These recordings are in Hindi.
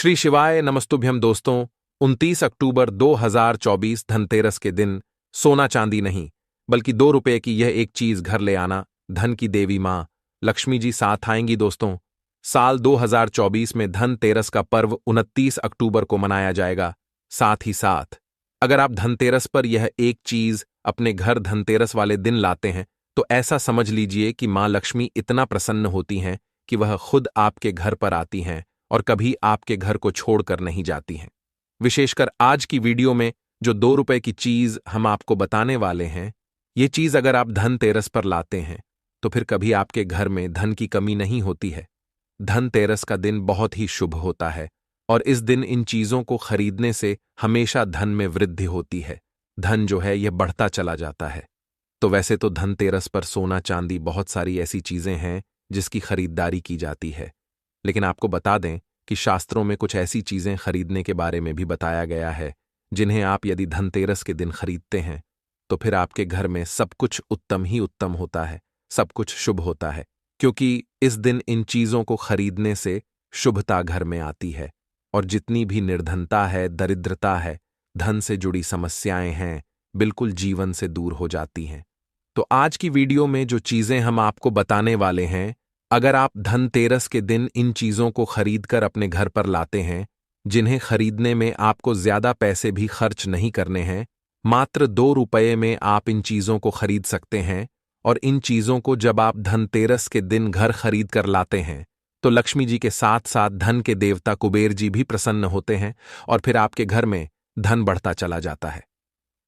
श्री शिवाय नमस्तुभ्यम दोस्तों। 29 अक्टूबर 2024 धनतेरस के दिन सोना चांदी नहीं बल्कि 2 रुपए की यह एक चीज घर ले आना, धन की देवी मां लक्ष्मी जी साथ आएंगी। दोस्तों, साल 2024 में धनतेरस का पर्व 29 अक्टूबर को मनाया जाएगा। साथ ही साथ अगर आप धनतेरस पर यह एक चीज अपने घर धनतेरस वाले दिन लाते हैं तो ऐसा समझ लीजिए कि मां लक्ष्मी इतना प्रसन्न होती हैं कि वह खुद आपके घर पर आती हैं और कभी आपके घर को छोड़कर नहीं जाती हैं। विशेषकर आज की वीडियो में जो 2 रुपए की चीज हम आपको बताने वाले हैं, ये चीज अगर आप धनतेरस पर लाते हैं तो फिर कभी आपके घर में धन की कमी नहीं होती है। धनतेरस का दिन बहुत ही शुभ होता है और इस दिन इन चीजों को खरीदने से हमेशा धन में वृद्धि होती है। धन जो है यह बढ़ता चला जाता है। तो वैसे तो धनतेरस पर सोना चांदी बहुत सारी ऐसी चीजें हैं जिसकी खरीदारी की जाती है, लेकिन आपको बता दें कि शास्त्रों में कुछ ऐसी चीजें खरीदने के बारे में भी बताया गया है जिन्हें आप यदि धनतेरस के दिन खरीदते हैं तो फिर आपके घर में सब कुछ उत्तम ही उत्तम होता है, सब कुछ शुभ होता है, क्योंकि इस दिन इन चीजों को खरीदने से शुभता घर में आती है और जितनी भी निर्धनता है, दरिद्रता है, धन से जुड़ी समस्याएं हैं, बिल्कुल जीवन से दूर हो जाती हैं। तो आज की वीडियो में जो चीजें हम आपको बताने वाले हैं, अगर आप धनतेरस के दिन इन चीजों को खरीदकर अपने घर पर लाते हैं, जिन्हें खरीदने में आपको ज्यादा पैसे भी खर्च नहीं करने हैं, मात्र 2 रुपए में आप इन चीजों को खरीद सकते हैं। और इन चीजों को जब आप धनतेरस के दिन घर खरीद कर लाते हैं तो लक्ष्मी जी के साथ साथ धन के देवता कुबेर जी भी प्रसन्न होते हैं और फिर आपके घर में धन बढ़ता चला जाता है।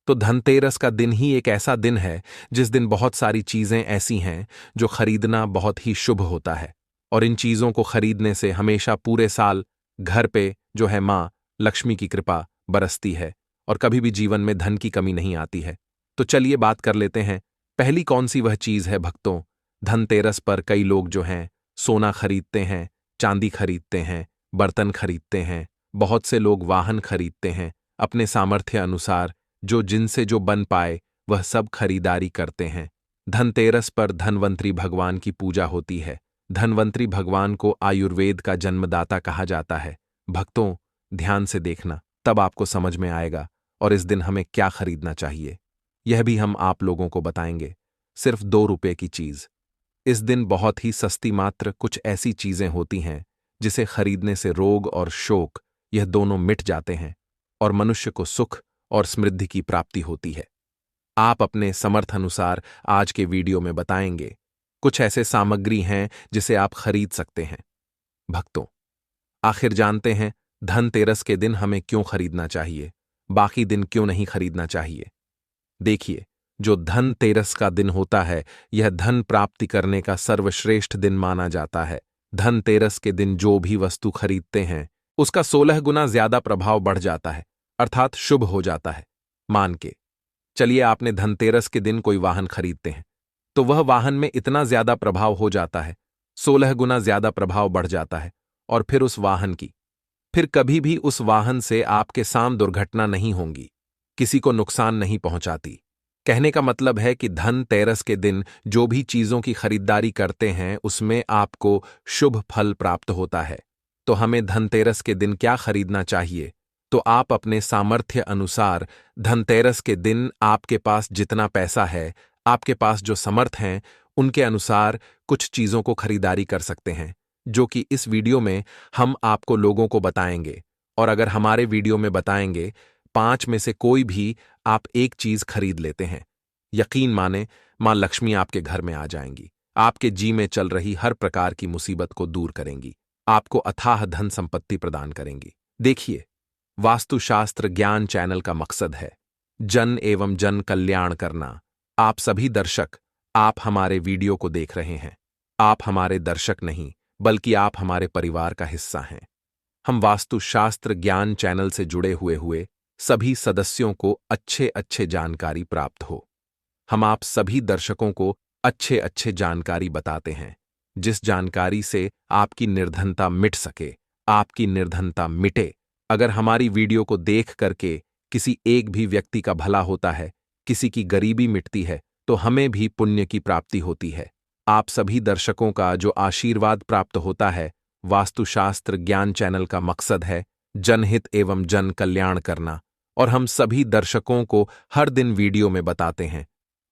तो धनतेरस का दिन ही एक ऐसा दिन है जिस दिन बहुत सारी चीजें ऐसी हैं जो खरीदना बहुत ही शुभ होता है और इन चीजों को खरीदने से हमेशा पूरे साल घर पे जो है मां लक्ष्मी की कृपा बरसती है और कभी भी जीवन में धन की कमी नहीं आती है। तो चलिए बात कर लेते हैं, पहली कौन सी वह चीज है भक्तों। धनतेरस पर कई लोग जो हैं सोना खरीदते हैं, चांदी खरीदते हैं, बर्तन खरीदते हैं, बहुत से लोग वाहन खरीदते हैं, अपने सामर्थ्य अनुसार जो जिनसे जो बन पाए वह सब खरीदारी करते हैं। धनतेरस पर धनवंतरी भगवान की पूजा होती है। धनवंतरी भगवान को आयुर्वेद का जन्मदाता कहा जाता है। भक्तों, ध्यान से देखना, तब आपको समझ में आएगा और इस दिन हमें क्या खरीदना चाहिए यह भी हम आप लोगों को बताएंगे। सिर्फ 2 रुपए की चीज। इस दिन बहुत ही सस्ती मात्र कुछ ऐसी चीजें होती हैं जिसे खरीदने से रोग और शोक यह दोनों मिट जाते हैं और मनुष्य को सुख और समृद्धि की प्राप्ति होती है। आप अपने समर्थ अनुसार आज के वीडियो में बताएंगे कुछ ऐसे सामग्री हैं जिसे आप खरीद सकते हैं। भक्तों, आखिर जानते हैं धनतेरस के दिन हमें क्यों खरीदना चाहिए, बाकी दिन क्यों नहीं खरीदना चाहिए। देखिए, जो धनतेरस का दिन होता है यह धन प्राप्ति करने का सर्वश्रेष्ठ दिन माना जाता है। धनतेरस के दिन जो भी वस्तु खरीदते हैं उसका 16 गुना ज्यादा प्रभाव बढ़ जाता है, अर्थात शुभ हो जाता है। मान के चलिए आपने धनतेरस के दिन कोई वाहन खरीदते हैं तो वह वाहन में इतना ज्यादा प्रभाव हो जाता है, 16 गुना ज्यादा प्रभाव बढ़ जाता है और फिर उस वाहन की फिर कभी भी उस वाहन से आपके साम दुर्घटना नहीं होंगी, किसी को नुकसान नहीं पहुंचाती। कहने का मतलब है कि धनतेरस के दिन जो भी चीजों की खरीदारी करते हैं उसमें आपको शुभ फल प्राप्त होता है। तो हमें धनतेरस के दिन क्या खरीदना चाहिए, तो आप अपने सामर्थ्य अनुसार धनतेरस के दिन आपके पास जितना पैसा है, आपके पास जो समर्थ हैं, उनके अनुसार कुछ चीजों को खरीदारी कर सकते हैं, जो कि इस वीडियो में हम आपको लोगों को बताएंगे। और अगर हमारे वीडियो में बताएंगे 5 में से कोई भी आप एक चीज खरीद लेते हैं, यकीन माने मां लक्ष्मी आपके घर में आ जाएंगी, आपके जी में चल रही हर प्रकार की मुसीबत को दूर करेंगी, आपको अथाह धन संपत्ति प्रदान करेंगी। देखिए, वास्तुशास्त्र ज्ञान चैनल का मकसद है जन एवं जन कल्याण करना। आप सभी दर्शक, आप हमारे वीडियो को देख रहे हैं, आप हमारे दर्शक नहीं बल्कि आप हमारे परिवार का हिस्सा हैं। हम वास्तुशास्त्र ज्ञान चैनल से जुड़े हुए सभी सदस्यों को अच्छे जानकारी प्राप्त हो। हम आप सभी दर्शकों को अच्छे जानकारी बताते हैं, जिस जानकारी से आपकी निर्धनता मिट सके, आपकी निर्धनता मिटे। अगर हमारी वीडियो को देख करके किसी एक भी व्यक्ति का भला होता है, किसी की गरीबी मिटती है, तो हमें भी पुण्य की प्राप्ति होती है। आप सभी दर्शकों का जो आशीर्वाद प्राप्त होता है वास्तुशास्त्र ज्ञान चैनल का मकसद है जनहित एवं जन कल्याण करना, और हम सभी दर्शकों को हर दिन वीडियो में बताते हैं।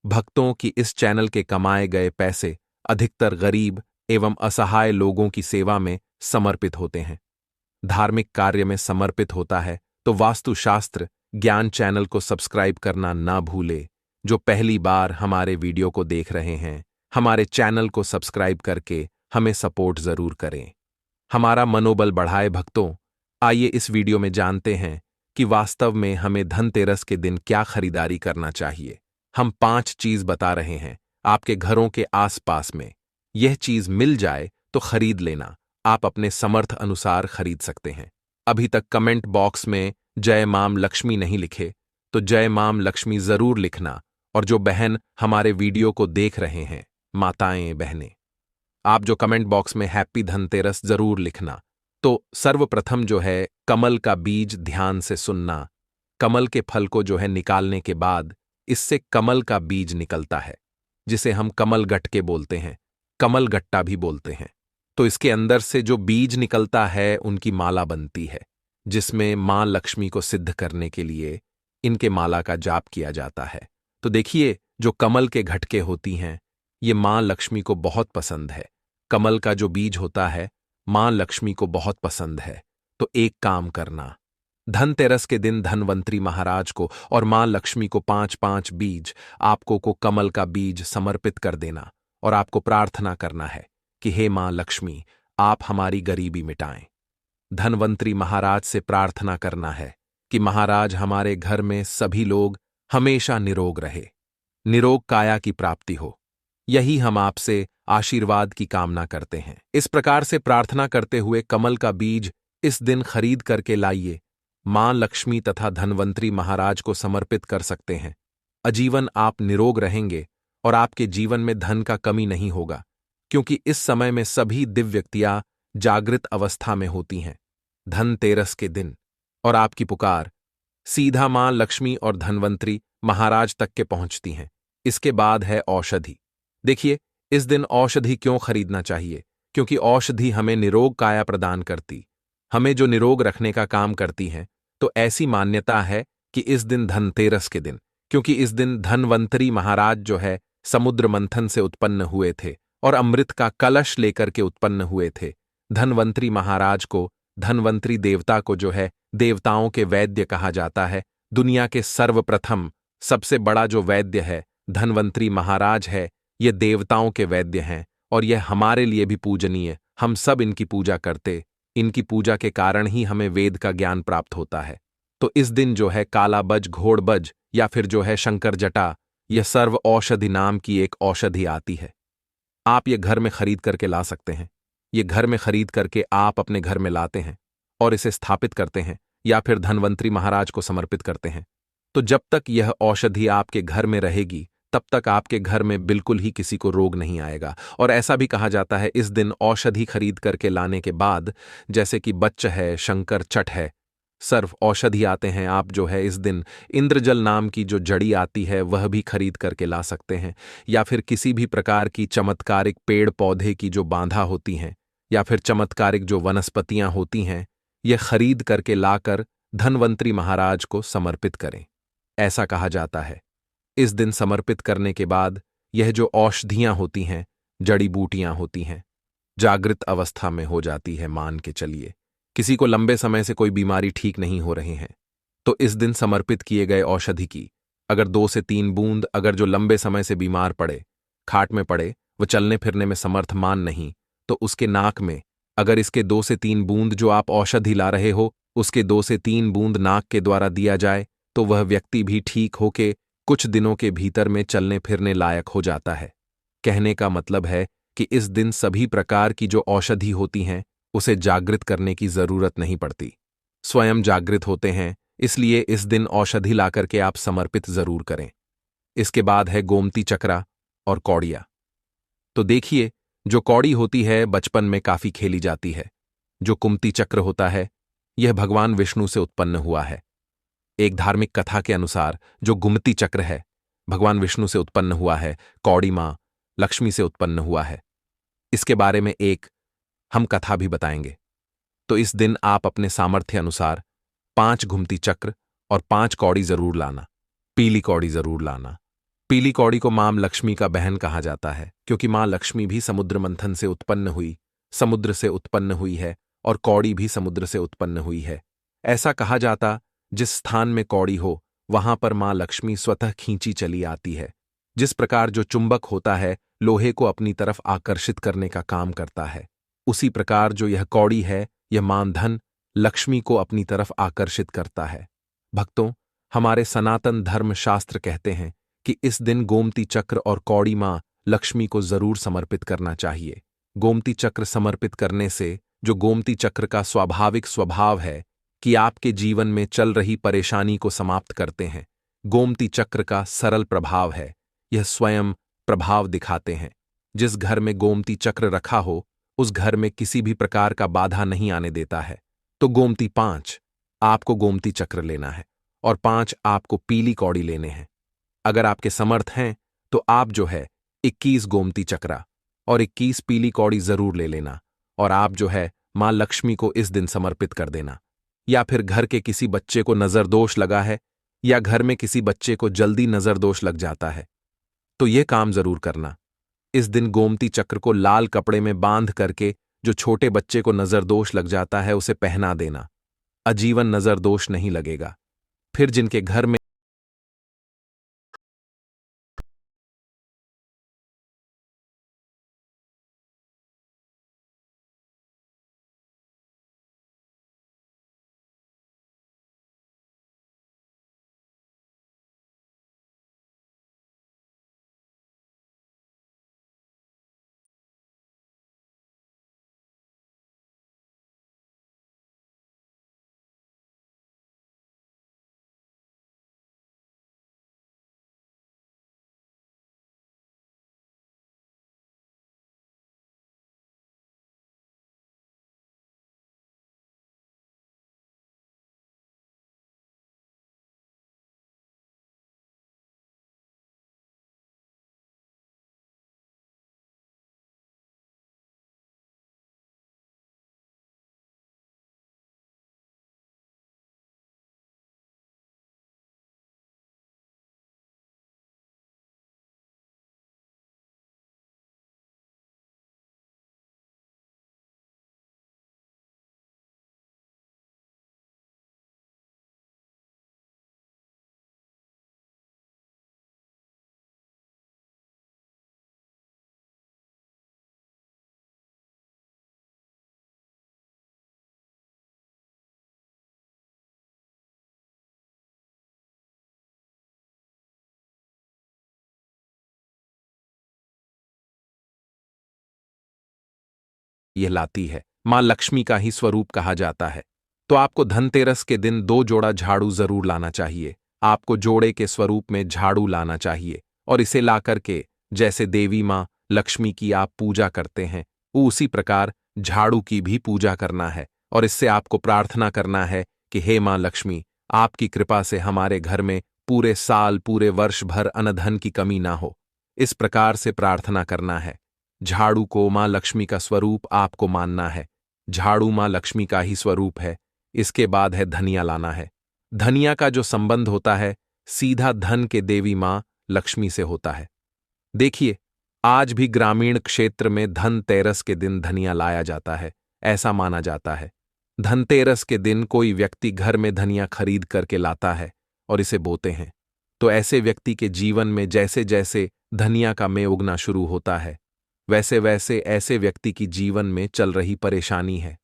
भक्तों की इस चैनल के कमाए गए पैसे अधिकतर गरीब एवं असहाय लोगों की सेवा में समर्पित होते हैं। धार्मिक कार्य में समर्पित होता है तो वास्तुशास्त्र ज्ञान चैनल को सब्सक्राइब करना ना भूले। जो पहली बार हमारे वीडियो को देख रहे हैं, हमारे चैनल को सब्सक्राइब करके हमें सपोर्ट जरूर करें, हमारा मनोबल बढ़ाए। भक्तों, आइए इस वीडियो में जानते हैं कि वास्तव में हमें धनतेरस के दिन क्या खरीदारी करना चाहिए। हम 5 चीज बता रहे हैं, आपके घरों के आसपास में यह चीज मिल जाए तो खरीद लेना। आप अपने समर्थ अनुसार खरीद सकते हैं। अभी तक कमेंट बॉक्स में जय माम लक्ष्मी नहीं लिखे तो जय माम लक्ष्मी जरूर लिखना। और जो बहन हमारे वीडियो को देख रहे हैं, माताएं बहनें, आप जो कमेंट बॉक्स में हैप्पी धनतेरस जरूर लिखना। तो सर्वप्रथम जो है कमल का बीज ध्यान से सुनना। कमल के फल को जो है निकालने के बाद इससे कमल का बीज निकलता है, जिसे हम कमल गट्टे बोलते हैं, कमल गट्टा भी बोलते हैं। तो इसके अंदर से जो बीज निकलता है उनकी माला बनती है, जिसमें मां लक्ष्मी को सिद्ध करने के लिए इनके माला का जाप किया जाता है। तो देखिए, जो कमल के घटके होती हैं ये मां लक्ष्मी को बहुत पसंद है। कमल का जो बीज होता है मां लक्ष्मी को बहुत पसंद है। तो एक काम करना, धनतेरस के दिन धनवंतरी महाराज को और मां लक्ष्मी को 5-5 बीज आपको को कमल का बीज समर्पित कर देना, और आपको प्रार्थना करना है कि हे मां लक्ष्मी, आप हमारी गरीबी मिटाएं। धनवंतरी महाराज से प्रार्थना करना है कि महाराज हमारे घर में सभी लोग हमेशा निरोग रहे, निरोग काया की प्राप्ति हो। यही हम आपसे आशीर्वाद की कामना करते हैं। इस प्रकार से प्रार्थना करते हुए कमल का बीज इस दिन खरीद करके लाइए। मां लक्ष्मी तथा धनवंतरी महाराज को समर्पित कर सकते हैं। आजीवन आप निरोग रहेंगे और आपके जीवन में धन का कमी नहीं होगा, क्योंकि इस समय में सभी दिव्य व्यक्तियां जागृत अवस्था में होती हैं धनतेरस के दिन, और आपकी पुकार सीधा मां लक्ष्मी और धनवंतरी महाराज तक के पहुंचती हैं। इसके बाद है औषधि। देखिए, इस दिन औषधि क्यों खरीदना चाहिए? क्योंकि औषधि हमें निरोग काया प्रदान करती, हमें जो निरोग रखने का काम करती हैं। तो ऐसी मान्यता है कि इस दिन धनतेरस के दिन, क्योंकि इस दिन धनवंतरी महाराज जो है समुद्र मंथन से उत्पन्न हुए थे और अमृत का कलश लेकर के उत्पन्न हुए थे। धनवंतरी महाराज को, धनवंतरी देवता को जो है देवताओं के वैद्य कहा जाता है। दुनिया के सर्वप्रथम सबसे बड़ा जो वैद्य है धनवंतरी महाराज है। ये देवताओं के वैद्य हैं और यह हमारे लिए भी पूजनीय। हम सब इनकी पूजा करते, इनकी पूजा के कारण ही हमें वेद का ज्ञान प्राप्त होता है। तो इस दिन जो है कालाबज, घोड़बज या फिर जो है शंकर जटा, यह सर्व औषधि नाम की एक औषधि आती है। आप ये घर में खरीद करके ला सकते हैं। ये घर में खरीद करके आप अपने घर में लाते हैं और इसे स्थापित करते हैं या फिर धनवंतरी महाराज को समर्पित करते हैं। तो जब तक यह औषधि आपके घर में रहेगी तब तक आपके घर में बिल्कुल ही किसी को रोग नहीं आएगा। और ऐसा भी कहा जाता है इस दिन औषधि खरीद करके लाने के बाद, जैसे कि बच्च है, शंकर चट है, सर्व औषधि आते हैं, आप जो है इस दिन इंद्रजल नाम की जो जड़ी आती है वह भी खरीद करके ला सकते हैं, या फिर किसी भी प्रकार की चमत्कारिक पेड़ पौधे की जो बांधा होती हैं या फिर चमत्कारिक जो वनस्पतियां होती हैं, यह खरीद करके लाकर धनवंतरी महाराज को समर्पित करें। ऐसा कहा जाता है इस दिन समर्पित करने के बाद यह जो औषधियां होती हैं, जड़ी बूटियां होती हैं, जागृत अवस्था में हो जाती है। मान के चलिए किसी को लंबे समय से कोई बीमारी ठीक नहीं हो रही है, तो इस दिन समर्पित किए गए औषधि की अगर 2 से 3 बूंद, अगर जो लंबे समय से बीमार पड़े, खाट में पड़े, वो चलने फिरने में समर्थमान नहीं, तो उसके नाक में अगर इसके 2 से 3 बूंद जो आप औषधि ला रहे हो उसके 2 से 3 बूंद नाक के द्वारा दिया जाए तो वह व्यक्ति भी ठीक होके कुछ दिनों के भीतर में चलने फिरने लायक हो जाता है। कहने का मतलब है कि इस दिन सभी प्रकार की जो औषधि होती हैं उसे जागृत करने की जरूरत नहीं पड़ती, स्वयं जागृत होते हैं। इसलिए इस दिन औषधि लाकर के आप समर्पित जरूर करें। इसके बाद है गोमती चक्रा और कौड़िया। तो देखिए, जो कौड़ी होती है बचपन में काफी खेली जाती है। जो कुमती चक्र होता है यह भगवान विष्णु से उत्पन्न हुआ है। एक धार्मिक कथा के अनुसार जो गुमती चक्र है भगवान विष्णु से उत्पन्न हुआ है, कौड़ी मां लक्ष्मी से उत्पन्न हुआ है। इसके बारे में एक हम कथा भी बताएंगे। तो इस दिन आप अपने सामर्थ्य अनुसार 5 घुमती चक्र और 5 कौड़ी जरूर लाना। पीली कौड़ी जरूर लाना। पीली कौड़ी को मां लक्ष्मी का बहन कहा जाता है, क्योंकि मां लक्ष्मी भी समुद्र मंथन से उत्पन्न हुई, समुद्र से उत्पन्न हुई है, और कौड़ी भी समुद्र से उत्पन्न हुई है। ऐसा कहा जाता, जिस स्थान में कौड़ी हो वहां पर मां लक्ष्मी स्वतः खींची चली आती है। जिस प्रकार जो चुंबक होता है लोहे को अपनी तरफ आकर्षित करने का काम करता है, उसी प्रकार जो यह कौड़ी है, यह मां धन लक्ष्मी को अपनी तरफ आकर्षित करता है। भक्तों, हमारे सनातन धर्म शास्त्र कहते हैं कि इस दिन गोमती चक्र और कौड़ी मां लक्ष्मी को जरूर समर्पित करना चाहिए। गोमती चक्र समर्पित करने से जो गोमती चक्र का स्वाभाविक स्वभाव है कि आपके जीवन में चल रही परेशानी को समाप्त करते हैं, गोमती चक्र का सरल प्रभाव है, यह स्वयं प्रभाव दिखाते हैं। जिस घर में गोमती चक्र रखा हो उस घर में किसी भी प्रकार का बाधा नहीं आने देता है। तो गोमती 5 आपको गोमती चक्र लेना है और 5 आपको पीली कौड़ी लेने हैं। अगर आपके समर्थ हैं तो आप जो है 21 गोमती चक्रा और 21 पीली कौड़ी जरूर ले लेना, और आप जो है मां लक्ष्मी को इस दिन समर्पित कर देना। या फिर घर के किसी बच्चे को नजर दोष लगा है, या घर में किसी बच्चे को जल्दी नजर दोष लग जाता है, तो यह काम जरूर करना। इस दिन गोमती चक्र को लाल कपड़े में बांध करके जो छोटे बच्चे को नजर दोष लग जाता है उसे पहना देना। आजीवन नजर दोष नहीं लगेगा। फिर जिनके घर में यह लाती है, मां लक्ष्मी का ही स्वरूप कहा जाता है। तो आपको धनतेरस के दिन 2 जोड़ा झाड़ू जरूर लाना चाहिए। आपको जोड़े के स्वरूप में झाड़ू लाना चाहिए और इसे लाकर के जैसे देवी मां लक्ष्मी की आप पूजा करते हैं उसी प्रकार झाड़ू की भी पूजा करना है, और इससे आपको प्रार्थना करना है कि हे मां लक्ष्मी, आपकी कृपा से हमारे घर में पूरे साल पूरे वर्ष भर अन्न की कमी ना हो। इस प्रकार से प्रार्थना करना है। झाड़ू को मां लक्ष्मी का स्वरूप आपको मानना है। झाड़ू मां लक्ष्मी का ही स्वरूप है। इसके बाद है धनिया लाना है। धनिया का जो संबंध होता है सीधा धन के देवी मां लक्ष्मी से होता है। देखिए, आज भी ग्रामीण क्षेत्र में धनतेरस के दिन धनिया लाया जाता है। ऐसा माना जाता है धनतेरस के दिन कोई व्यक्ति घर में धनिया खरीद करके लाता है और इसे बोते हैं, तो ऐसे व्यक्ति के जीवन में जैसे जैसे धनिया का मेह उगना शुरू होता है वैसे वैसे ऐसे व्यक्ति की जीवन में चल रही परेशानी है,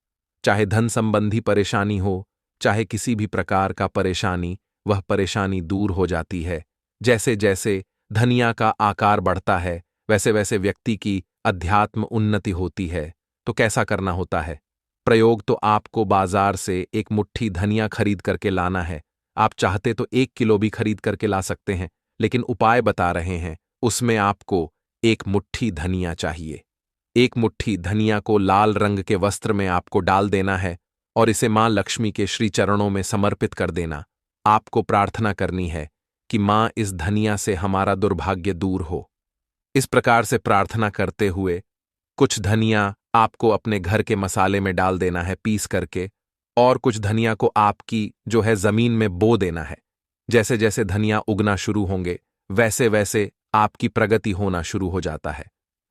चाहे धन संबंधी परेशानी हो, चाहे किसी भी प्रकार का परेशानी, वह परेशानी दूर हो जाती है। जैसे जैसे धनिया का आकार बढ़ता है वैसे वैसे व्यक्ति की अध्यात्म उन्नति होती है। तो कैसा करना होता है? प्रयोग तो आपको बाजार से एक मुट्ठी धनिया खरीद करके लाना है। आप चाहते तो 1 किलो भी खरीद करके ला सकते हैं, लेकिन उपाय बता रहे हैं, उसमें आपको 1 मुट्ठी धनिया चाहिए। 1 मुट्ठी धनिया को लाल रंग के वस्त्र में आपको डाल देना है और इसे मां लक्ष्मी के श्री चरणों में समर्पित कर देना। आपको प्रार्थना करनी है कि मां इस धनिया से हमारा दुर्भाग्य दूर हो। इस प्रकार से प्रार्थना करते हुए कुछ धनिया आपको अपने घर के मसाले में डाल देना है पीस करके, और कुछ धनिया को आपकी जो है जमीन में बो देना है। जैसे जैसे धनिया उगना शुरू होंगे वैसे वैसे आपकी प्रगति होना शुरू हो जाता है।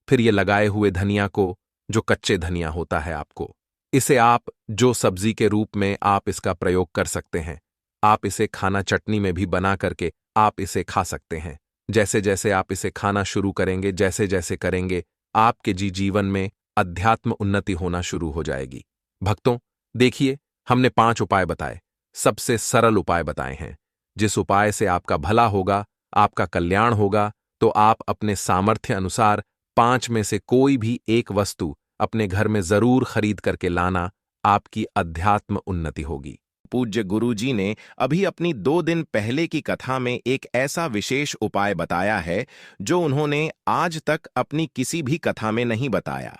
फिर ये लगाए हुए धनिया को, जो कच्चे धनिया होता है आपको, इसे आप जो सब्जी के रूप में आप इसका प्रयोग कर सकते हैं। आप इसे खाना चटनी में भी बना करके आप इसे खा सकते हैं। जैसे जैसे आप इसे खाना शुरू करेंगे, जैसे जैसे करेंगे, आपके जीवन में अध्यात्म उन्नति होना शुरू हो जाएगी। भक्तों, देखिए, हमने 5 उपाय बताए, सबसे सरल उपाय बताए हैं। जिस उपाय से आपका भला होगा, आपका कल्याण होगा, तो आप अपने सामर्थ्य अनुसार 5 में से कोई भी एक वस्तु अपने घर में जरूर खरीद करके लाना, आपकी अध्यात्म उन्नति होगी। पूज्य गुरुजी ने अभी अपनी 2 दिन पहले की कथा में एक ऐसा विशेष उपाय बताया है जो उन्होंने आज तक अपनी किसी भी कथा में नहीं बताया।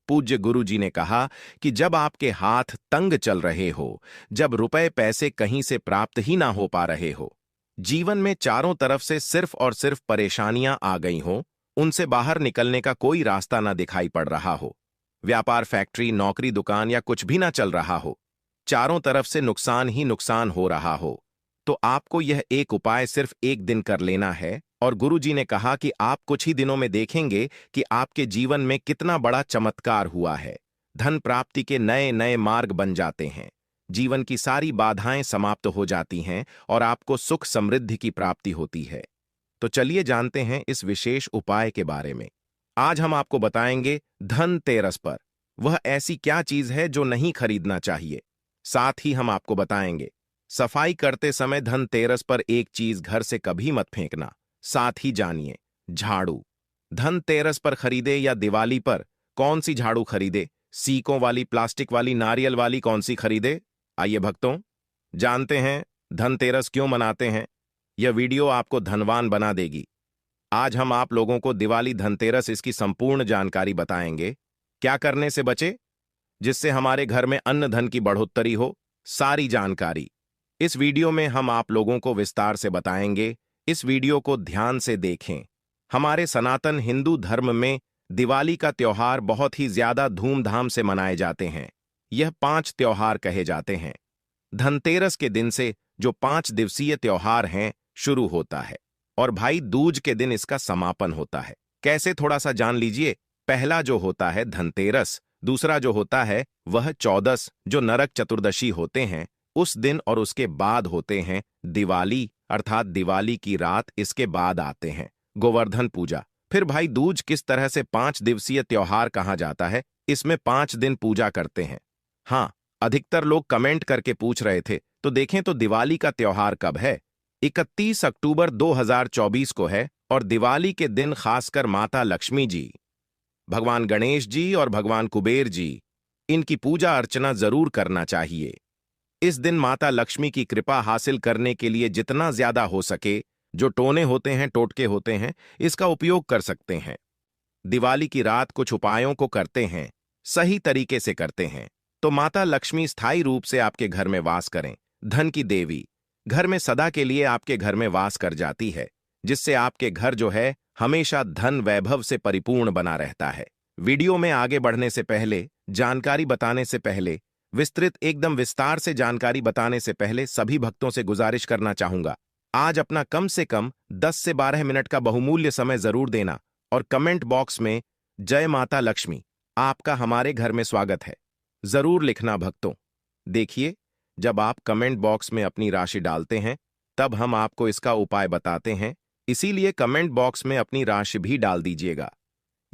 पूज्य गुरुजी ने कहा कि जब आपके हाथ तंग चल रहे हो, जब रुपए पैसे कहीं से प्राप्त ही ना हो पा रहे हो, जीवन में चारों तरफ से सिर्फ और सिर्फ परेशानियां आ गई हो, उनसे बाहर निकलने का कोई रास्ता ना दिखाई पड़ रहा हो, व्यापार, फैक्ट्री, नौकरी, दुकान या कुछ भी ना चल रहा हो, चारों तरफ से नुकसान ही नुकसान हो रहा हो, तो आपको यह एक उपाय सिर्फ एक दिन कर लेना है। और गुरुजी ने कहा कि आप कुछ ही दिनों में देखेंगे कि आपके जीवन में कितना बड़ा चमत्कार हुआ है। धन प्राप्ति के नए नए मार्ग बन जाते हैं, जीवन की सारी बाधाएं समाप्त हो जाती हैं और आपको सुख समृद्धि की प्राप्ति होती है। तो चलिए जानते हैं इस विशेष उपाय के बारे में। आज हम आपको बताएंगे धनतेरस पर वह ऐसी क्या चीज है जो नहीं खरीदना चाहिए। साथ ही हम आपको बताएंगे सफाई करते समय धनतेरस पर एक चीज घर से कभी मत फेंकना। साथ ही जानिए झाड़ू धनतेरस पर खरीदे या दिवाली पर कौन सी झाड़ू खरीदे, सीकों वाली, प्लास्टिक वाली, नारियल वाली, कौन सी खरीदे। आइए भक्तों, जानते हैं धनतेरस क्यों मनाते हैं। यह वीडियो आपको धनवान बना देगी। आज हम आप लोगों को दिवाली, धनतेरस, इसकी संपूर्ण जानकारी बताएंगे। क्या करने से बचे जिससे हमारे घर में अन्न धन की बढ़ोत्तरी हो, सारी जानकारी इस वीडियो में हम आप लोगों को विस्तार से बताएंगे। इस वीडियो को ध्यान से देखें। हमारे सनातन हिंदू धर्म में दिवाली का त्योहार बहुत ही ज्यादा धूमधाम से मनाए जाते हैं। यह 5 त्योहार कहे जाते हैं। धनतेरस के दिन से जो 5 दिवसीय त्योहार हैं शुरू होता है और भाई दूज के दिन इसका समापन होता है। कैसे, थोड़ा सा जान लीजिए। पहला जो होता है धनतेरस, दूसरा जो होता है वह चौदस, जो नरक चतुर्दशी होते हैं उस दिन, और उसके बाद होते हैं दिवाली, अर्थात दिवाली की रात इसके बाद आते हैं गोवर्धन पूजा। फिर भाई दूज किस तरह से 5 दिवसीय त्योहार कहा जाता है, इसमें 5 दिन पूजा करते हैं। हाँ, अधिकतर लोग कमेंट करके पूछ रहे थे, तो देखें तो दिवाली का त्योहार कब है। 31 अक्टूबर 2024 को है और दिवाली के दिन खासकर माता लक्ष्मी जी, भगवान गणेश जी और भगवान कुबेर जी, इनकी पूजा अर्चना जरूर करना चाहिए। इस दिन माता लक्ष्मी की कृपा हासिल करने के लिए जितना ज्यादा हो सके, जो टोने होते हैं, टोटके होते हैं, इसका उपयोग कर सकते हैं। दिवाली की रात कुछ उपायों को करते हैं, सही तरीके से करते हैं, तो माता लक्ष्मी स्थायी रूप से आपके घर में वास करें। धन की देवी घर में सदा के लिए आपके घर में वास कर जाती है, जिससे आपके घर जो है हमेशा धन वैभव से परिपूर्ण बना रहता है। वीडियो में आगे बढ़ने से पहले, जानकारी बताने से पहले, विस्तृत एकदम विस्तार से जानकारी बताने से पहले सभी भक्तों से गुजारिश करना चाहूंगा, आज अपना कम से कम 10 से 12 मिनट का बहुमूल्य समय जरूर देना और कमेंट बॉक्स में जय माता लक्ष्मी, आपका हमारे घर में स्वागत है, जरूर लिखना भक्तों। देखिए, जब आप कमेंट बॉक्स में अपनी राशि डालते हैं तब हम आपको इसका उपाय बताते हैं, इसीलिए कमेंट बॉक्स में अपनी राशि भी डाल दीजिएगा।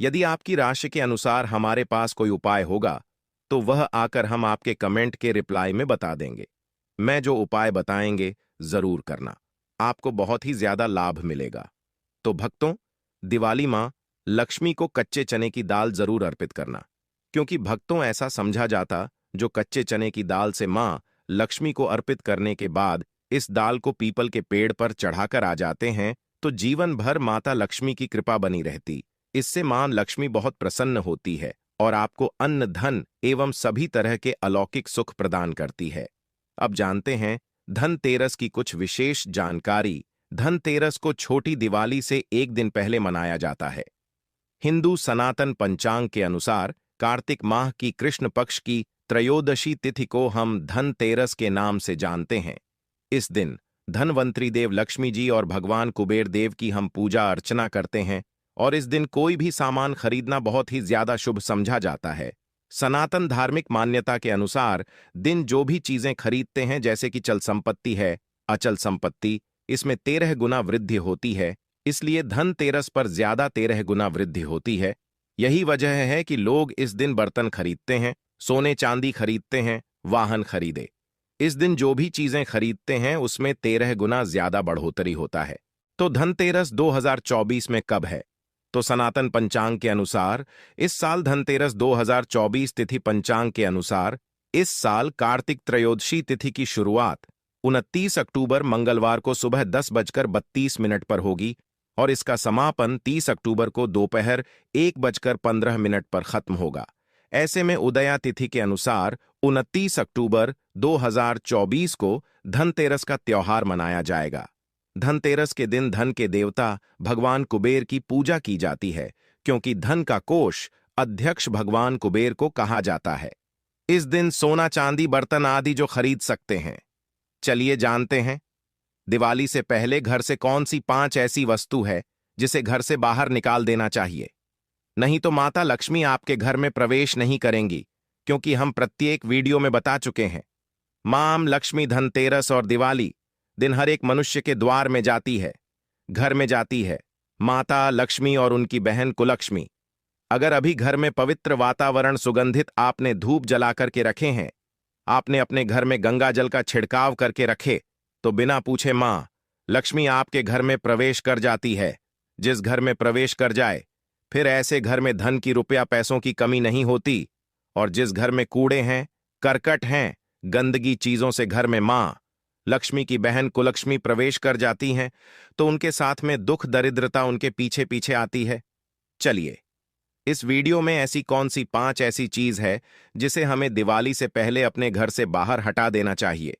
यदि आपकी राशि के अनुसार हमारे पास कोई उपाय होगा तो वह आकर हम आपके कमेंट के रिप्लाई में बता देंगे। मैं जो उपाय बताएंगे जरूर करना, आपको बहुत ही ज्यादा लाभ मिलेगा। तो भक्तों, दिवाली मां लक्ष्मी को कच्चे चने की दाल जरूर अर्पित करना, क्योंकि भक्तों ऐसा समझा जाता, जो कच्चे चने की दाल से मां लक्ष्मी को अर्पित करने के बाद इस दाल को पीपल के पेड़ पर चढ़ाकर आ जाते हैं तो जीवन भर माता लक्ष्मी की कृपा बनी रहती। इससे मां लक्ष्मी बहुत प्रसन्न होती है और आपको अन्न, धन एवं सभी तरह के अलौकिक सुख प्रदान करती है। अब जानते हैं धनतेरस की कुछ विशेष जानकारी। धनतेरस को छोटी दिवाली से एक दिन पहले मनाया जाता है। हिंदू सनातन पंचांग के अनुसार कार्तिक माह की कृष्ण पक्ष की त्रयोदशी तिथि को हम धनतेरस के नाम से जानते हैं। इस दिन धनवंतरी देव लक्ष्मी जी और भगवान कुबेर देव की हम पूजा अर्चना करते हैं और इस दिन कोई भी सामान खरीदना बहुत ही ज्यादा शुभ समझा जाता है। सनातन धार्मिक मान्यता के अनुसार दिन जो भी चीजें खरीदते हैं, जैसे कि चल संपत्ति है, अचल संपत्ति, इसमें 13 गुना वृद्धि होती है, इसलिए धनतेरस पर ज्यादा 13 गुना वृद्धि होती है। यही वजह है कि लोग इस दिन बर्तन खरीदते हैं, सोने चांदी खरीदते हैं, वाहन खरीदे। इस दिन जो भी चीजें खरीदते हैं उसमें 13 गुना ज्यादा बढ़ोतरी होता है। तो धनतेरस 2024 में कब है? तो सनातन पंचांग के अनुसार इस साल धनतेरस 2024 तिथि पंचांग के अनुसार इस साल कार्तिक त्रयोदशी तिथि की शुरुआत 29 अक्टूबर मंगलवार को सुबह 10:32 पर होगी और इसका समापन 30 अक्टूबर को दोपहर 1:15 पर खत्म होगा। ऐसे में उदया तिथि के अनुसार 29 अक्टूबर 2024 को धनतेरस का त्योहार मनाया जाएगा। धनतेरस के दिन धन के देवता भगवान कुबेर की पूजा की जाती है, क्योंकि धन का कोष अध्यक्ष भगवान कुबेर को कहा जाता है। इस दिन सोना चांदी बर्तन आदि जो खरीद सकते हैं। चलिए जानते हैं, दिवाली से पहले घर से कौन सी 5 ऐसी वस्तु है जिसे घर से बाहर निकाल देना चाहिए, नहीं तो माता लक्ष्मी आपके घर में प्रवेश नहीं करेंगी, क्योंकि हम प्रत्येक वीडियो में बता चुके हैं, मां लक्ष्मी धनतेरस और दिवाली दिन हर एक मनुष्य के द्वार में जाती है, घर में जाती है माता लक्ष्मी और उनकी बहन कुलक्ष्मी। अगर अभी घर में पवित्र वातावरण सुगंधित आपने धूप जला करके रखे हैं, आपने अपने घर में गंगा जल का छिड़काव करके रखे, तो बिना पूछे मां लक्ष्मी आपके घर में प्रवेश कर जाती है। जिस घर में प्रवेश कर जाए, फिर ऐसे घर में धन की रुपया पैसों की कमी नहीं होती। और जिस घर में कूड़े हैं, करकट हैं, गंदगी चीजों से घर में मां लक्ष्मी की बहन कुलक्ष्मी प्रवेश कर जाती हैं, तो उनके साथ में दुख दरिद्रता उनके पीछे पीछे आती है। चलिए, इस वीडियो में ऐसी कौन सी 5 ऐसी चीज है जिसे हमें दिवाली से पहले अपने घर से बाहर हटा देना चाहिए।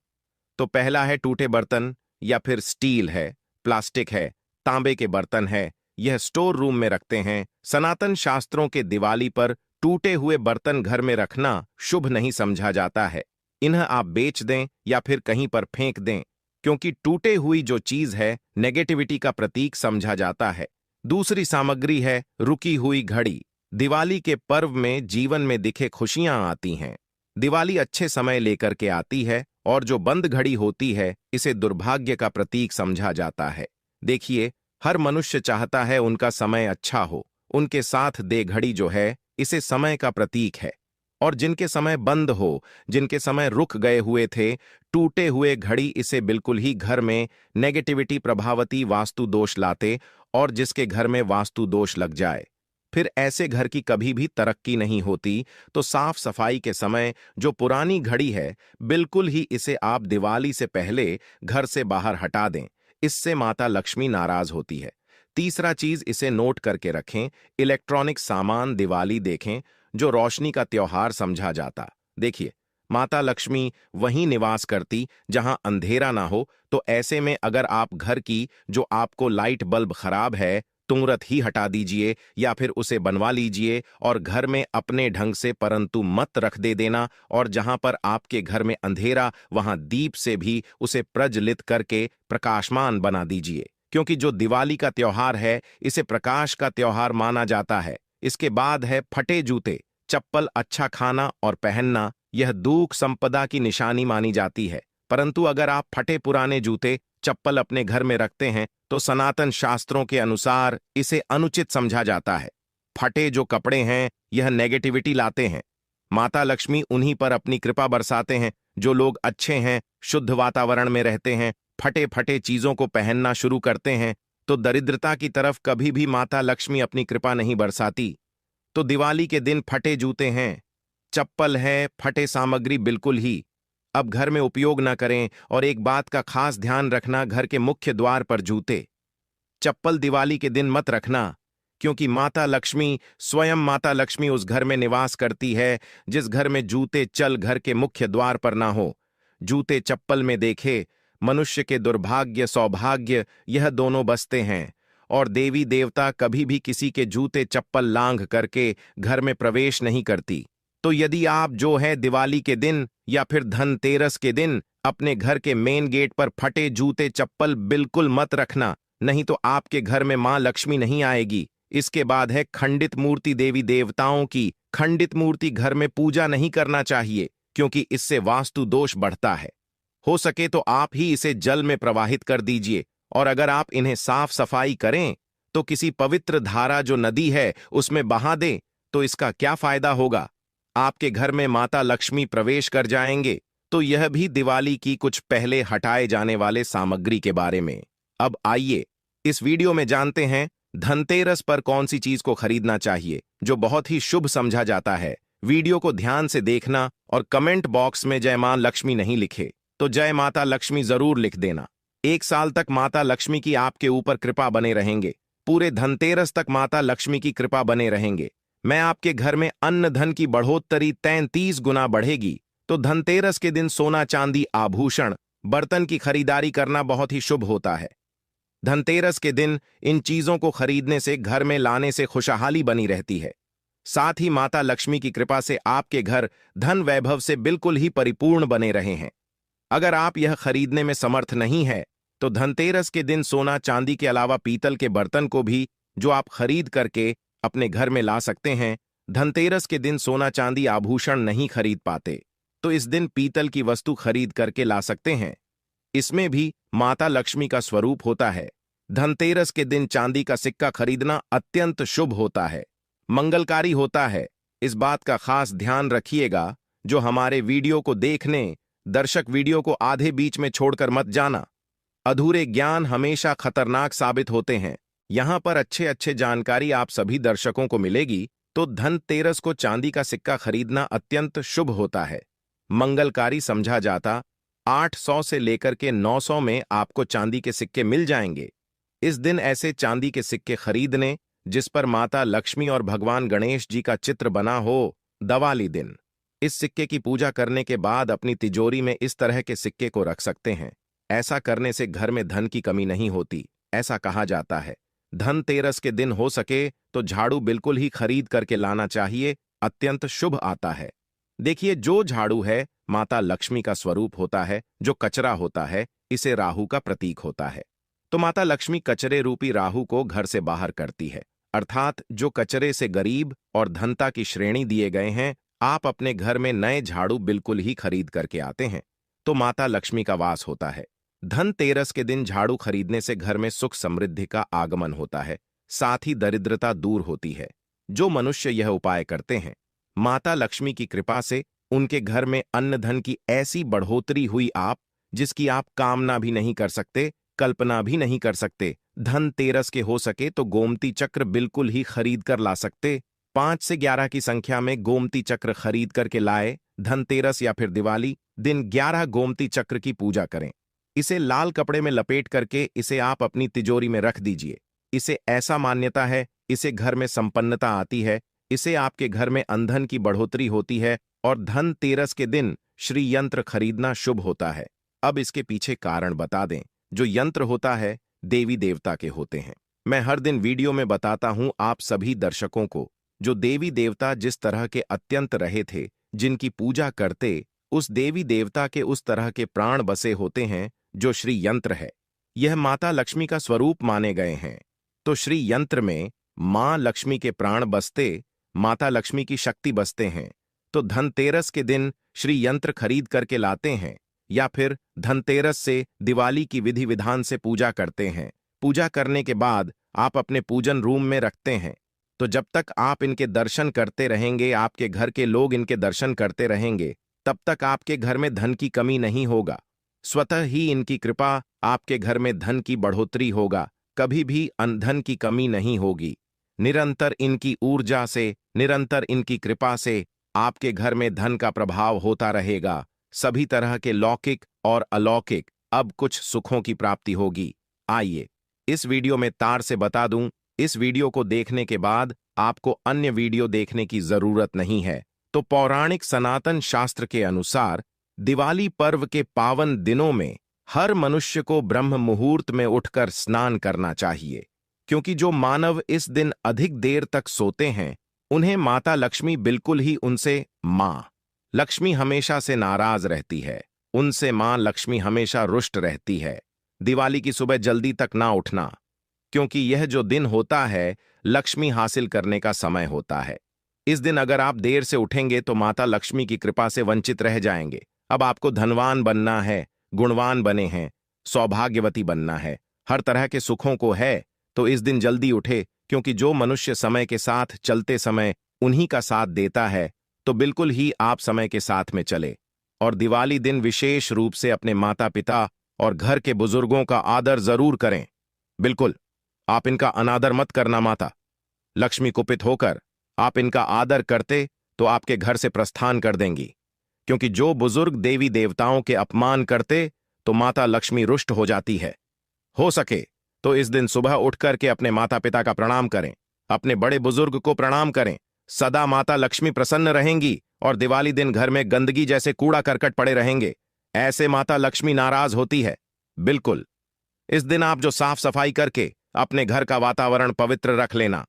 तो पहला है टूटे बर्तन, या फिर स्टील है, प्लास्टिक है, तांबे के बर्तन है, यह स्टोर रूम में रखते हैं। सनातन शास्त्रों के दिवाली पर टूटे हुए बर्तन घर में रखना शुभ नहीं समझा जाता है। इन्हें आप बेच दें या फिर कहीं पर फेंक दें, क्योंकि टूटे हुई जो चीज है नेगेटिविटी का प्रतीक समझा जाता है। दूसरी सामग्री है रुकी हुई घड़ी। दिवाली के पर्व में जीवन में दिखे खुशियां आती हैं। दिवाली अच्छे समय लेकर के आती है और जो बंद घड़ी होती है इसे दुर्भाग्य का प्रतीक समझा जाता है। देखिए, हर मनुष्य चाहता है उनका समय अच्छा हो, उनके साथ दे घड़ी जो है इसे समय का प्रतीक है। और जिनके समय बंद हो, जिनके समय रुक गए हुए थे, टूटे हुए घड़ी इसे बिल्कुल ही घर में नेगेटिविटी प्रभावती वास्तु दोष लाते, और जिसके घर में वास्तु दोष लग जाए फिर ऐसे घर की कभी भी तरक्की नहीं होती। तो साफ सफाई के समय जो पुरानी घड़ी है, बिल्कुल ही इसे आप दिवाली से पहले घर से बाहर हटा दें, इससे माता लक्ष्मी नाराज होती है। तीसरा चीज, इसे नोट करके रखें, इलेक्ट्रॉनिक सामान दिवाली देखें जो रोशनी का त्योहार समझा जाता। देखिए, माता लक्ष्मी वहीं निवास करती जहां अंधेरा ना हो, तो ऐसे में अगर आप घर की जो आपको लाइट बल्ब खराब है तुरंत ही हटा दीजिए या फिर उसे बनवा लीजिए और घर में अपने ढंग से, परंतु मत रख दे देना। और जहां पर आपके घर में अंधेरा, वहां दीप से भी उसे प्रज्वलित करके प्रकाशमान बना दीजिए, क्योंकि जो दिवाली का त्योहार है इसे प्रकाश का त्योहार माना जाता है। इसके बाद है फटे जूते, चप्पल अच्छा खाना और पहनना, यह दुख संपदा की निशानी मानी जाती है। परंतु अगर आप फटे पुराने जूते चप्पल अपने घर में रखते हैं तो सनातन शास्त्रों के अनुसार इसे अनुचित समझा जाता है। फटे जो कपड़े हैं यह नेगेटिविटी लाते हैं। माता लक्ष्मी उन्हीं पर अपनी कृपा बरसाते हैं जो लोग अच्छे हैं, शुद्ध वातावरण में रहते हैं, फटे फटे चीजों को पहनना शुरू करते हैं, तो दरिद्रता की तरफ कभी भी माता लक्ष्मी अपनी कृपा नहीं बरसाती। तो दिवाली के दिन फटे जूते हैं, चप्पल है, फटे सामग्री बिल्कुल ही अब घर में उपयोग न करें। और एक बात का खास ध्यान रखना, घर के मुख्य द्वार पर जूते चप्पल दिवाली के दिन मत रखना, क्योंकि माता लक्ष्मी, स्वयं माता लक्ष्मी उस घर में निवास करती है जिस घर में जूते चल घर के मुख्य द्वार पर ना हो। जूते चप्पल में देखे मनुष्य के दुर्भाग्य सौभाग्य यह दोनों बसते हैं। और देवी देवता कभी भी किसी के जूते चप्पल लांघ करके घर में प्रवेश नहीं करती। तो यदि आप जो है दिवाली के दिन या फिर धनतेरस के दिन अपने घर के मेन गेट पर फटे जूते चप्पल बिल्कुल मत रखना, नहीं तो आपके घर में मां लक्ष्मी नहीं आएगी। इसके बाद है खंडित मूर्ति। देवी देवताओं की खंडित मूर्ति घर में पूजा नहीं करना चाहिए, क्योंकि इससे वास्तु दोष बढ़ता है। हो सके तो आप ही इसे जल में प्रवाहित कर दीजिए, और अगर आप इन्हें साफ सफाई करें तो किसी पवित्र धारा जो नदी है उसमें बहा दें, तो इसका क्या फायदा होगा? आपके घर में माता लक्ष्मी प्रवेश कर जाएंगे। तो यह भी दिवाली की कुछ पहले हटाए जाने वाले सामग्री के बारे में। अब आइए इस वीडियो में जानते हैं धनतेरस पर कौन सी चीज को खरीदना चाहिए जो बहुत ही शुभ समझा जाता है। वीडियो को ध्यान से देखना और कमेंट बॉक्स में जय मां लक्ष्मी नहीं लिखे तो जय माता लक्ष्मी जरूर लिख देना। 1 साल तक माता लक्ष्मी की आपके ऊपर कृपा बने रहेंगे। पूरे धनतेरस तक माता लक्ष्मी की कृपा बने रहेंगे। मैं आपके घर में अन्न धन की बढ़ोतरी 33 गुना बढ़ेगी। तो धनतेरस के दिन सोना चांदी आभूषण बर्तन की खरीदारी करना बहुत ही शुभ होता है। धनतेरस के दिन इन चीजों को खरीदने से घर में लाने से खुशहाली बनी रहती है। साथ ही माता लक्ष्मी की कृपा से आपके घर धन वैभव से बिल्कुल ही परिपूर्ण बने रहे हैं। अगर आप यह खरीदने में समर्थ नहीं है तो धनतेरस के दिन सोना चांदी के अलावा पीतल के बर्तन को भी जो आप खरीद करके अपने घर में ला सकते हैं। धनतेरस के दिन सोना चांदी आभूषण नहीं खरीद पाते तो इस दिन पीतल की वस्तु खरीद करके ला सकते हैं। इसमें भी माता लक्ष्मी का स्वरूप होता है। धनतेरस के दिन चांदी का सिक्का खरीदना अत्यंत शुभ होता है, मंगलकारी होता है। इस बात का खास ध्यान रखिएगा। जो हमारे वीडियो को देखने दर्शक वीडियो को आधे बीच में छोड़कर मत जाना। अधूरे ज्ञान हमेशा खतरनाक साबित होते हैं। यहां पर अच्छे अच्छे जानकारी आप सभी दर्शकों को मिलेगी। तो धनतेरस को चांदी का सिक्का खरीदना अत्यंत शुभ होता है, मंगलकारी समझा जाता। 800 से लेकर के 900 में आपको चांदी के सिक्के मिल जाएंगे। इस दिन ऐसे चांदी के सिक्के खरीदने जिस पर माता लक्ष्मी और भगवान गणेश जी का चित्र बना हो। दिवाली दिन इस सिक्के की पूजा करने के बाद अपनी तिजोरी में इस तरह के सिक्के को रख सकते हैं। ऐसा करने से घर में धन की कमी नहीं होती, ऐसा कहा जाता है। धनतेरस के दिन हो सके तो झाड़ू बिल्कुल ही खरीद करके लाना चाहिए, अत्यंत शुभ आता है। देखिए, जो झाड़ू है माता लक्ष्मी का स्वरूप होता है, जो कचरा होता है इसे राहु का प्रतीक होता है। तो माता लक्ष्मी कचरे रूपी राहु को घर से बाहर करती है, अर्थात जो कचरे से गरीब और धनता की श्रेणी दिए गए हैं। आप अपने घर में नए झाड़ू बिल्कुल ही खरीद करके आते हैं तो माता लक्ष्मी का वास होता है। धनतेरस के दिन झाड़ू खरीदने से घर में सुख समृद्धि का आगमन होता है, साथ ही दरिद्रता दूर होती है। जो मनुष्य यह उपाय करते हैं, माता लक्ष्मी की कृपा से उनके घर में अन्न धन की ऐसी बढ़ोतरी हुई जिसकी आप कामना भी नहीं कर सकते, कल्पना भी नहीं कर सकते। धनतेरस के हो सके तो गोमती चक्र बिल्कुल ही खरीद कर ला सकते। 5 से 11 की संख्या में गोमती चक्र खरीद करके लाए। धनतेरस या फिर दिवाली दिन 11 गोमती चक्र की पूजा करें। इसे लाल कपड़े में लपेट करके इसे आप अपनी तिजोरी में रख दीजिए। इसे ऐसा मान्यता है, इसे घर में संपन्नता आती है, इसे आपके घर में अंधन की बढ़ोतरी होती है और धनतेरस के दिन श्री यंत्र खरीदना शुभ होता है। अब इसके पीछे कारण बता दें। जो यंत्र होता है देवी देवता के होते हैं। मैं हर दिन वीडियो में बताता हूं आप सभी दर्शकों को, जो देवी देवता जिस तरह के अत्यंत रहे थे, जिनकी पूजा करते, उस देवी देवता के उस तरह के प्राण बसे होते हैं जो श्री यंत्र है। यह माता लक्ष्मी का स्वरूप माने गए हैं। तो श्री यंत्र में मां लक्ष्मी के प्राण बसते, माता लक्ष्मी की शक्ति बसते हैं। तो धनतेरस के दिन श्री यंत्र खरीद करके लाते हैं या फिर धनतेरस से दिवाली की विधि विधान से पूजा करते हैं। पूजा करने के बाद आप अपने पूजन रूम में रखते हैं। तो जब तक आप इनके दर्शन करते रहेंगे, आपके घर के लोग इनके दर्शन करते रहेंगे, तब तक आपके घर में धन की कमी नहीं होगा। स्वतः ही इनकी कृपा आपके घर में धन की बढ़ोतरी होगा, कभी भी धन की कमी नहीं होगी। निरंतर इनकी ऊर्जा से, निरंतर इनकी कृपा से आपके घर में धन का प्रभाव होता रहेगा। सभी तरह के लौकिक और अलौकिक अब कुछ सुखों की प्राप्ति होगी। आइए इस वीडियो में तार से बता दूं, इस वीडियो को देखने के बाद आपको अन्य वीडियो देखने की जरूरत नहीं है। तो पौराणिक सनातन शास्त्र के अनुसार दिवाली पर्व के पावन दिनों में हर मनुष्य को ब्रह्म मुहूर्त में उठकर स्नान करना चाहिए। क्योंकि जो मानव इस दिन अधिक देर तक सोते हैं उन्हें माता लक्ष्मी बिल्कुल ही उनसे माँ लक्ष्मी हमेशा से नाराज रहती है, उनसे माँ लक्ष्मी हमेशा रुष्ट रहती है। दिवाली की सुबह जल्दी तक ना उठना, क्योंकि यह जो दिन होता है लक्ष्मी हासिल करने का समय होता है। इस दिन अगर आप देर से उठेंगे तो माता लक्ष्मी की कृपा से वंचित रह जाएंगे। अब आपको धनवान बनना है, गुणवान बने हैं, सौभाग्यवती बनना है, हर तरह के सुखों को है, तो इस दिन जल्दी उठे, क्योंकि जो मनुष्य समय के साथ चलते समय उन्हीं का साथ देता है, तो बिल्कुल ही आप समय के साथ में चले। और दिवाली दिन विशेष रूप से अपने माता पिता और घर के बुजुर्गों का आदर जरूर करें। बिल्कुल, आप इनका अनादर मत करना। माता लक्ष्मी कुपित होकर आप इनका आदर करते तो आपके घर से प्रस्थान कर देंगी, क्योंकि जो बुजुर्ग देवी देवताओं के अपमान करते तो माता लक्ष्मी रुष्ट हो जाती है। हो सके तो इस दिन सुबह उठ करके अपने माता पिता का प्रणाम करें, अपने बड़े बुजुर्ग को प्रणाम करें। सदा माता लक्ष्मी प्रसन्न रहेंगी और दिवाली दिन घर में गंदगी जैसे कूड़ा करकट पड़े रहेंगे, ऐसे माता लक्ष्मी नाराज होती है। बिल्कुल, इस दिन आप जो साफ सफाई करके अपने घर का वातावरण पवित्र रख लेना,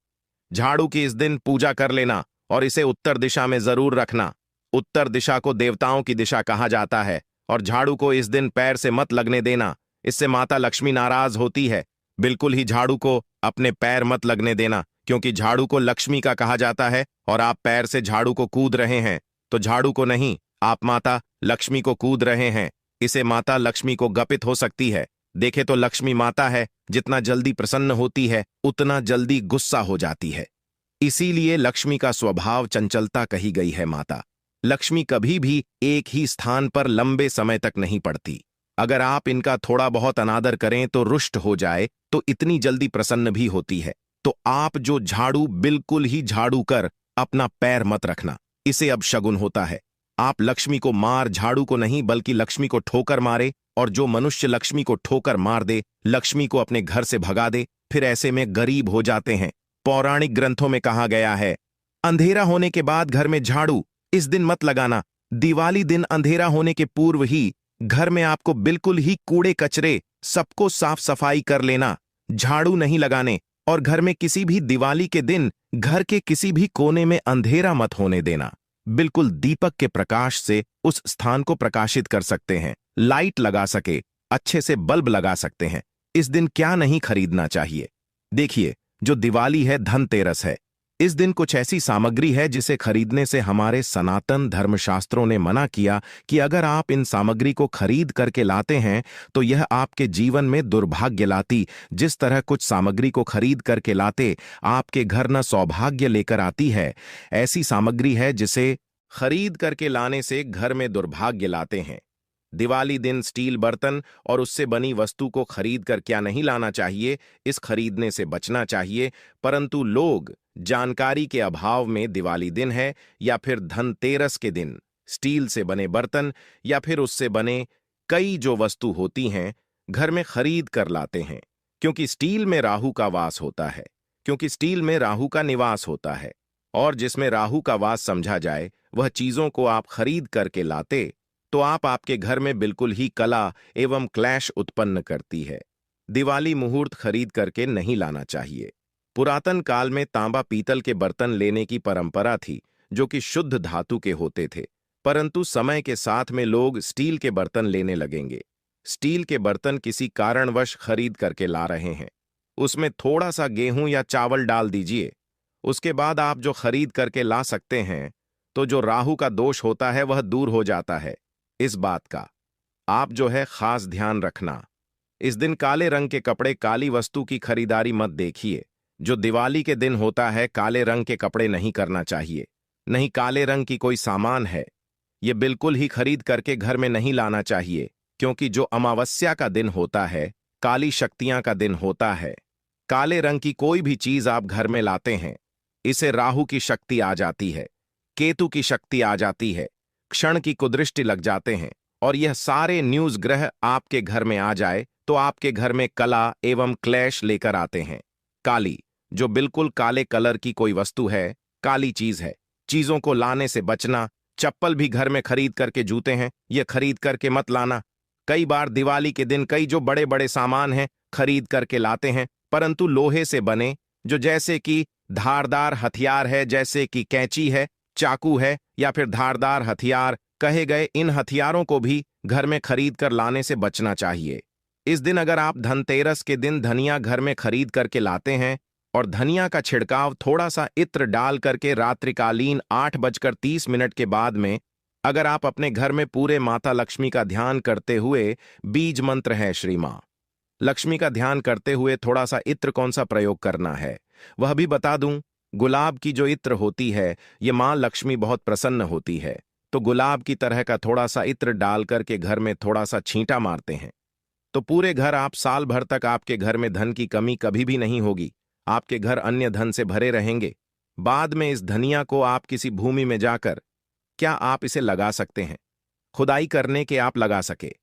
झाड़ू की इस दिन पूजा कर लेना और इसे उत्तर दिशा में जरूर रखना। उत्तर दिशा को देवताओं की दिशा कहा जाता है और झाड़ू को इस दिन पैर से मत लगने देना, इससे माता लक्ष्मी नाराज होती है। बिल्कुल ही झाड़ू को अपने पैर मत लगने देना, क्योंकि झाड़ू को लक्ष्मी का कहा जाता है और आप पैर से झाड़ू को कूद रहे हैं, तो झाड़ू को नहीं, आप माता लक्ष्मी को कूद रहे हैं। इसे माता लक्ष्मी को गपित हो सकती है। देखे तो लक्ष्मी माता है, जितना जल्दी प्रसन्न होती है उतना जल्दी गुस्सा हो जाती है। इसीलिए लक्ष्मी का स्वभाव चंचलता कही गई है। माता लक्ष्मी कभी भी एक ही स्थान पर लंबे समय तक नहीं पड़ती। अगर आप इनका थोड़ा बहुत अनादर करें तो रुष्ट हो जाए, तो इतनी जल्दी प्रसन्न भी होती है। तो आप जो झाड़ू बिल्कुल ही झाड़ू कर अपना पैर मत रखना, इसे अब शगुन होता है। आप लक्ष्मी को मार झाड़ू को नहीं बल्कि लक्ष्मी को ठोकर मारे, और जो मनुष्य लक्ष्मी को ठोकर मार दे, लक्ष्मी को अपने घर से भगा दे, फिर ऐसे में गरीब हो जाते हैं। पौराणिक ग्रंथों में कहा गया है, अंधेरा होने के बाद घर में झाड़ू इस दिन मत लगाना। दिवाली दिन अंधेरा होने के पूर्व ही घर में आपको बिल्कुल ही कूड़े कचरे सबको साफ सफाई कर लेना, झाड़ू नहीं लगाने। और घर में किसी भी दिवाली के दिन घर के किसी भी कोने में अंधेरा मत होने देना। बिल्कुल दीपक के प्रकाश से उस स्थान को प्रकाशित कर सकते हैं, लाइट लगा सके, अच्छे से बल्ब लगा सकते हैं। इस दिन क्या नहीं खरीदना चाहिए। देखिए, जो दिवाली है धनतेरस है। इस दिन कुछ ऐसी सामग्री है जिसे खरीदने से हमारे सनातन धर्मशास्त्रों ने मना किया कि अगर आप इन सामग्री को खरीद करके लाते हैं तो यह आपके जीवन में दुर्भाग्य लाती। जिस तरह कुछ सामग्री को खरीद करके लाते आपके घर न सौभाग्य लेकर आती है, ऐसी सामग्री है जिसे खरीद करके लाने से घर में दुर्भाग्य लाते हैं। दिवाली दिन स्टील बर्तन और उससे बनी वस्तु को खरीद कर क्या नहीं लाना चाहिए, इस खरीदने से बचना चाहिए। परंतु लोग जानकारी के अभाव में दिवाली दिन है या फिर धनतेरस के दिन स्टील से बने बर्तन या फिर उससे बने कई जो वस्तु होती हैं घर में खरीद कर लाते हैं, क्योंकि स्टील में राहु का वास होता है, क्योंकि स्टील में राहु का निवास होता है। और जिसमें राहु का वास समझा जाए वह चीजों को आप खरीद करके लाते तो आपके घर में बिल्कुल ही कला एवं क्लैश उत्पन्न करती है। दिवाली मुहूर्त खरीद करके नहीं लाना चाहिए। पुरातन काल में तांबा पीतल के बर्तन लेने की परंपरा थी जो कि शुद्ध धातु के होते थे, परंतु समय के साथ में लोग स्टील के बर्तन लेने लगेंगे। स्टील के बर्तन किसी कारणवश खरीद करके ला रहे हैं, उसमें थोड़ा सा गेहूं या चावल डाल दीजिए, उसके बाद आप जो खरीद करके ला सकते हैं, तो जो राहु का दोष होता है वह दूर हो जाता है। इस बात का आप जो है खास ध्यान रखना। इस दिन काले रंग के कपड़े, काली वस्तु की खरीदारी मत देखिए। जो दिवाली के दिन होता है काले रंग के कपड़े नहीं करना चाहिए, नहीं काले रंग की कोई सामान है ये बिल्कुल ही खरीद करके घर में नहीं लाना चाहिए, क्योंकि जो अमावस्या का दिन होता है, काली शक्तियां का दिन होता है। काले रंग की कोई भी चीज आप घर में लाते हैं, इसे राहु की शक्ति आ जाती है, केतु की शक्ति आ जाती है, क्षण की कुदृष्टि लग जाते हैं, और यह सारे न्यूज ग्रह आपके घर में आ जाए तो आपके घर में कला एवं क्लेश लेकर आते हैं। काली, जो बिल्कुल काले कलर की कोई वस्तु है, काली चीज है, चीजों को लाने से बचना। चप्पल भी घर में खरीद करके, जूते हैं ये खरीद करके मत लाना। कई बार दिवाली के दिन कई जो बड़े बड़े सामान हैं खरीद करके लाते हैं, परंतु लोहे से बने, जो जैसे कि धारदार हथियार है, जैसे कि कैंची है, चाकू है या फिर धारदार हथियार कहे गए इन हथियारों को भी घर में खरीद कर लाने से बचना चाहिए। इस दिन अगर आप धनतेरस के दिन धनिया घर में खरीद करके लाते हैं और धनिया का छिड़काव थोड़ा सा इत्र डाल करके रात्रिकालीन 8:30 के बाद में अगर आप अपने घर में पूरे माता लक्ष्मी का ध्यान करते हुए, बीज मंत्र है श्री मां लक्ष्मी का ध्यान करते हुए थोड़ा सा इत्र कौन सा प्रयोग करना है वह भी बता दूं। गुलाब की जो इत्र होती है ये मां लक्ष्मी बहुत प्रसन्न होती है, तो गुलाब की तरह का थोड़ा सा इत्र डाल करके घर में थोड़ा सा छींटा मारते हैं तो पूरे घर आप साल भर तक आपके घर में धन की कमी कभी भी नहीं होगी। आपके घर अन्य धन से भरे रहेंगे। बाद में इस धनिया को आप किसी भूमि में जाकर क्या आप इसे लगा सकते हैं, खुदाई करने के आप लगा सके।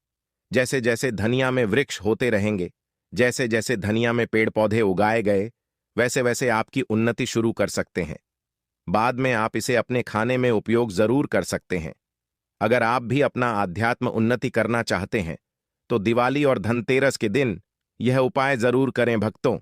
जैसे जैसे धनिया में वृक्ष होते रहेंगे, जैसे जैसे धनिया में पेड़ पौधे उगाए गए, वैसे वैसे आपकी उन्नति शुरू कर सकते हैं। बाद में आप इसे अपने खाने में उपयोग जरूर कर सकते हैं। अगर आप भी अपना आध्यात्म उन्नति करना चाहते हैं तो दिवाली और धनतेरस के दिन यह उपाय जरूर करें भक्तों।